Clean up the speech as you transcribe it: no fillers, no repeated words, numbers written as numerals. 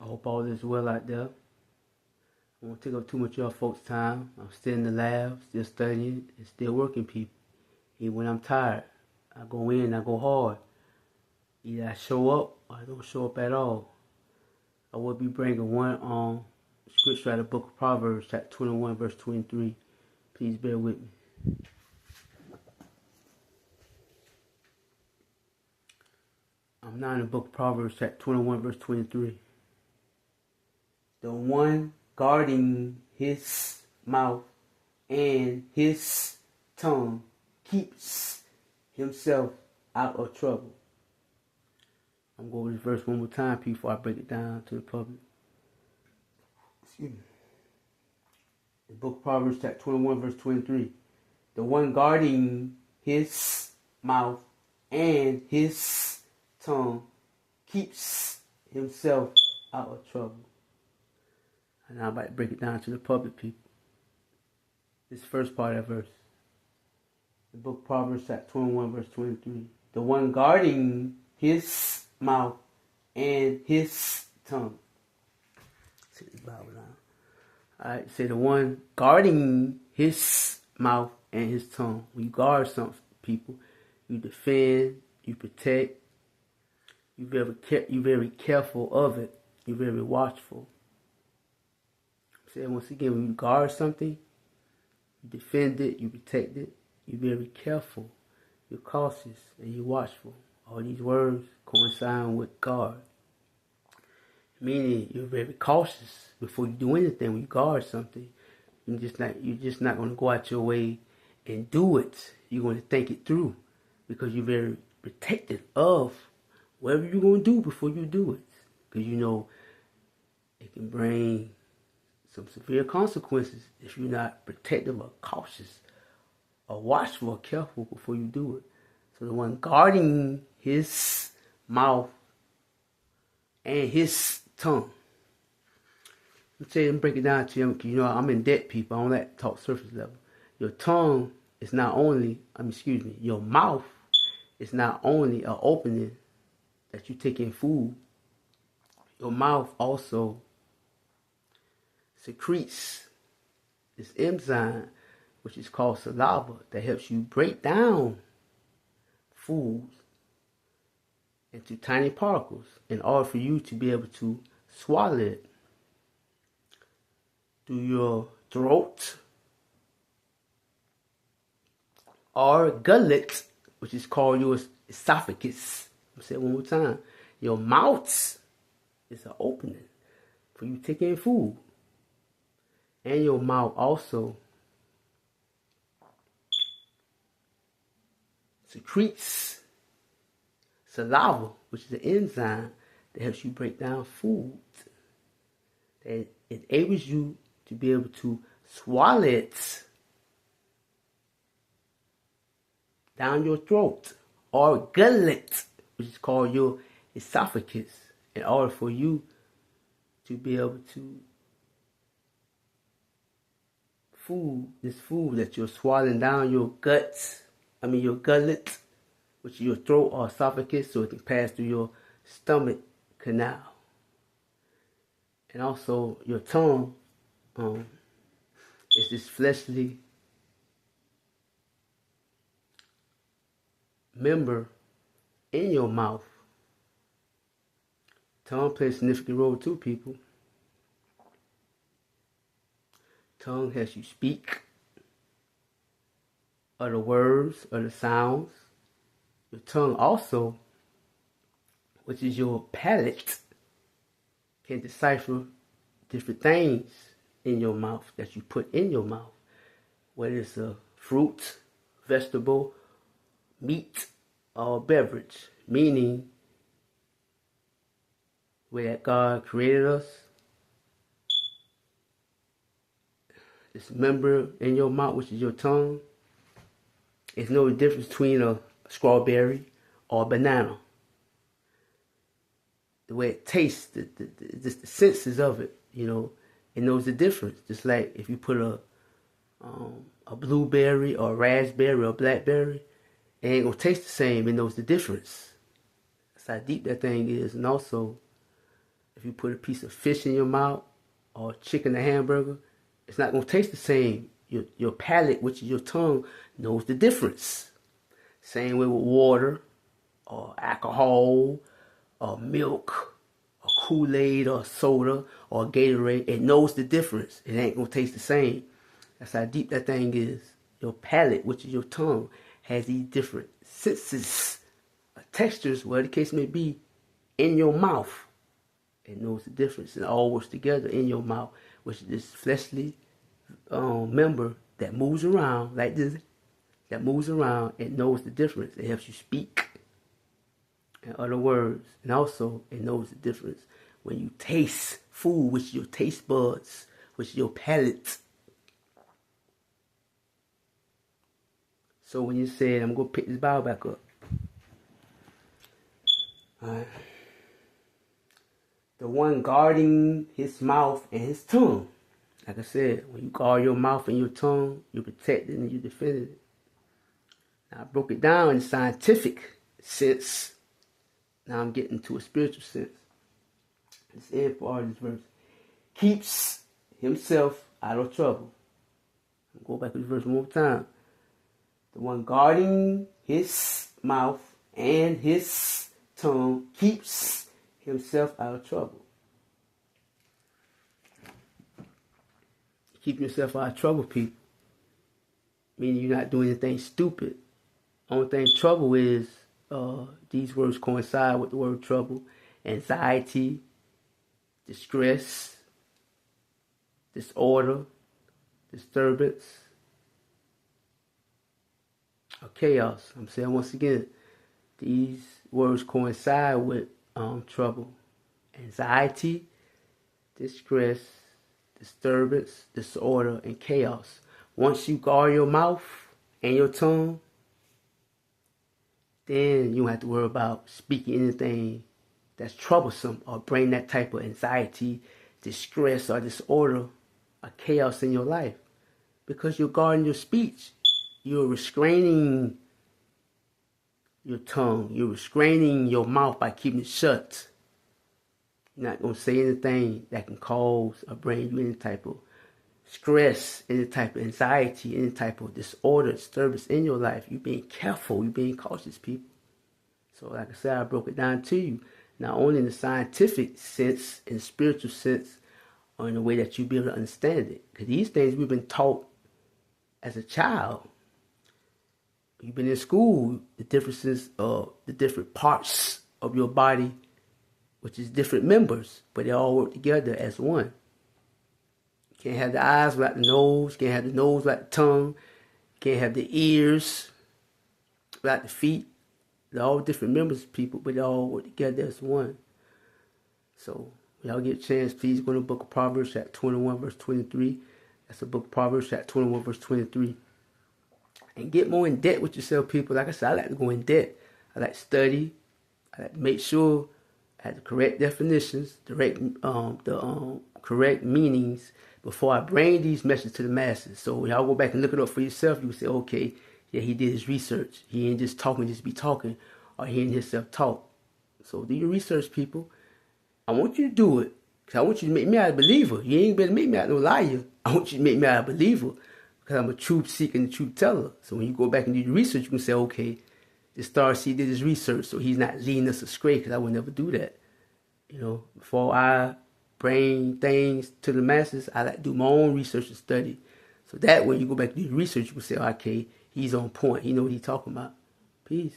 I hope all is well out there. I won't take up too much of your folks' time. I'm still in the lab, still studying, and still working people. Even when I'm tired, I go in, I go hard. Either I show up or I don't show up at all. I will be bringing one scripture out of the book of Proverbs, chapter 21, verse 23. Please bear with me. I'm now in the book of Proverbs, chapter 21, verse 23. The one guarding his mouth and his tongue keeps himself out of trouble. I'm going to go over this verse one more time before I break it down to the public. Excuse me. The book of Proverbs, chapter 21, verse 23. The one guarding his mouth and his tongue keeps himself out of trouble. And now I'm about to break it down to the public people. This first part of that verse. The book of Proverbs, chapter 21, verse 23. The one guarding his mouth and his tongue. Sit this Bible down. Alright, say the one guarding his mouth and his tongue. When you guard something, people, you defend, you protect, you're very careful of it, you're very watchful. Say once again, when you guard something, you defend it, you protect it, you're very careful, you're cautious, and you're watchful. All these words coincide with guard. Meaning you're very cautious before you do anything. When you guard something, you're just not going to go out your way and do it. You're going to think it through because you're very protective of whatever you're going to do before you do it. Because you know it can bring some severe consequences if you're not protective or cautious or watchful or careful before you do it. So the one guarding his mouth and his tongue. Let me break it down to you because you know I'm in debt, people. I don't like to talk surface level. Your tongue is not only, your mouth is not only an opening that you take in food. Your mouth also secretes this enzyme, which is called saliva, that helps you break down food into tiny particles in order for you to be able to swallow it through your throat or gullet, which is called your esophagus. I'll say it one more time. Your mouth is an opening for you to take in food. And your mouth also secretes saliva, which is an enzyme that helps you break down food. That enables you to be able to swallow it down your throat or gullet, which is called your esophagus, in order for you to be able to this food that you're swallowing down your your gullet, which is your throat or esophagus, so it can pass through your stomach canal. And also your tongue is this fleshly member in your mouth. Tongue plays a significant role too, people. Tongue helps you speak other words, other sounds. Your tongue also, which is your palate, can decipher different things in your mouth that you put in your mouth. Whether it's a fruit, vegetable, meat, or beverage. Meaning, where God created us, this member in your mouth, which is your tongue, is no difference between a strawberry or a banana. The way it tastes, just the senses of it, it knows the difference. Just like if you put a blueberry or a raspberry or a blackberry, it ain't gonna taste the same. It knows the difference. That's how deep that thing is. And also, If you put a piece of fish in your mouth or chicken or hamburger, it's not going to taste the same. Your palate, which is your tongue, knows the difference. Same way with water or alcohol or milk or Kool-Aid or soda or Gatorade. It knows the difference. It ain't going to taste the same. That's how deep that thing is. Your palate, which is your tongue, has these different senses, textures, whatever the case may be, in your mouth. It knows the difference. It all works together in your mouth, which is this fleshly member that moves around like this, that moves around. It knows the difference. It helps you speak, in other words. And also, it knows the difference when you taste food, which is your taste buds, which is your palate. So when you said, I'm going to pick this Bible back up. All right. The one guarding his mouth and his tongue. Like I said, when you guard your mouth and your tongue, you protect it and you defend it. Now I broke it down in scientific sense. Now I'm getting to a spiritual sense. This end part of this verse. Keeps himself out of trouble. I'll go back to this verse one more time. The one guarding his mouth and his tongue keeps himself out of trouble. Keep yourself out of trouble, people. Meaning you're not doing anything stupid. Only thing trouble is, these words coincide with the word trouble. Anxiety, distress, disorder, disturbance, or chaos. I'm saying once again, these words coincide with trouble. Anxiety, distress, disturbance, disorder, and chaos. Once you guard your mouth and your tongue, then you don't have to worry about speaking anything that's troublesome or bring that type of anxiety, distress, or disorder or chaos in your life. Because you're guarding your speech. You're restraining your tongue. You're restraining your mouth by keeping it shut. You're not going to say anything that can cause or bring you any type of stress, any type of anxiety, any type of disorder, disturbance in your life. You're being careful. You're being cautious, people. So like I said, I broke it down to you. Not only in the scientific sense, in the spiritual sense, or in the way that you be able to understand it. Because these things we've been taught as a child. You've been in school, the differences of the different parts of your body, which is different members, but they all work together as one. You can't have the eyes without the nose, you can't have the nose without the tongue, you can't have the ears without the feet. They're all different members of people, but they all work together as one. So, when y'all get a chance, please go to the book of Proverbs, chapter 21, verse 23. That's the book of Proverbs, chapter 21, verse 23. And get more in debt with yourself, people. Like I said, I like to go in debt. I like to study. I like to make sure I have the correct definitions, the correct meanings before I bring these messages to the masses. So when y'all go back and look it up for yourself, you will say, okay, yeah, he did his research. He ain't just talking, just be talking, or hearing himself talk. So do your research, people. I want you to do it, because I want you to make me out a believer. You ain't better make me out no liar. I want you to make me out a believer, because I'm a truth seeker and a truth teller. So when you go back and do your research, you can say, okay, this Star Seed did his research, so he's not leading us astray, because I would never do that. You know, before I bring things to the masses, I like to do my own research and study. So that when you go back and do your research, you can say, okay, he's on point. He know what he's talking about. Peace.